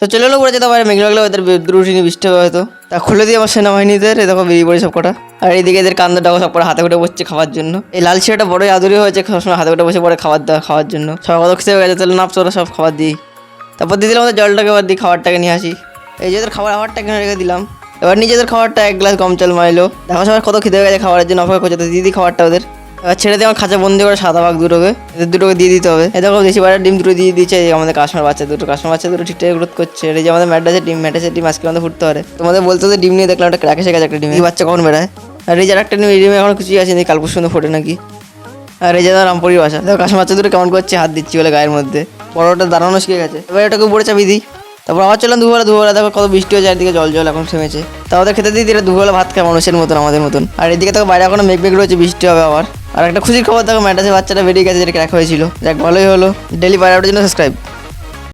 তো চলে এলো করে যেতে পারে মেঘলা মেঘলা ওদের রুটিনি বৃষ্টি হবে হয়তো। তা খুলে দিয়ে আমার সেনাবাহিনীদের দেখো বেরিয়ে পড়ে সব কটা। আর এইদিকে এদের কান্দ ডাকো সব কটা হাতে করে বসছে খাওয়ার জন্য। এই লাল ছেলেটা বড়ই আদুরি হয়েছে, সবসময় হাতে করে বসে পড়ে খাওয়ার জন্য। সব কত খেতে হয়ে গেছে, তাহলে নাপ চলো সব খাবার দিই। তারপর দিয়ে দিলাম আমাদের জলটাকে, এবার দিই খাবারটাকে নিয়ে আসি। এই যে ওদের খাবারটা কিনে রেখে দিলাম। এবার নিজেদের খাবারটা 1 গ্লাস গম চাল মাইলো। দেখো সবাই কত খেতে হয়ে গেছে, খাবারের জন্য অপেক্ষা করছে। তো দিদি খাবারটা ওদের এবার ছেড়ে দিয়ে আমার খাঁচা বন্দি করে সাদা ভাগ দুটোকে, এদের দুটোকে দিয়ে দিতে হবে। এই দেখো দেশি বাইরের ডিম দুটো দিয়ে দিচ্ছে আমাদের কাশ্মীর বাচ্চা দুটো ঠিকঠাক গ্রোথ করছে। এই যে আমাদের ম্যাটাসের ডিম আজকে আমাদের ফুটতে পারে। তোমাদের বলতে তো ডিম নিয়ে দেখলাম একটা ক্র্যাক এসে গেছে একটা ডিম, বাচ্চা কখন বেড়ায়। আর এই যে একটা ডিমে এখন কিছুই আছে, কাল পরশু ফোটে নাকি। আর এই যে রামপুরির বাসা, দেখো কাশ্মীর বাচ্চা দুটো কেমন করছে, হাত দিচ্ছি বলে গায়ের মধ্যে। বড়টা দাঁড়ানো শিখে গেছে। এবার এটাকে উপরে চাবি দিই। তারপর আবার চললাম দুপুরবেলা দেখো কত বৃষ্টি হয়েছে, চারদিকে জল এখন থেমেছে। তা ওদের খেতে দিই দিলে দুপুরবেলা ভাত খায় মানুষের মতন, আমাদের মতন। আর এদিকে তো বাইরে এখনো মেঘ রয়েছে, বৃষ্টি হবে আবার। আর একটা খুশির খবর দেখো ম্যাটাসের বাচ্চাটা বেরিয়ে গেছে, যেটা ক্র্যাক হয়েছিল। যাক ভালোই হলো। ডেলি বাইরে জন্য সাবস্ক্রাইব।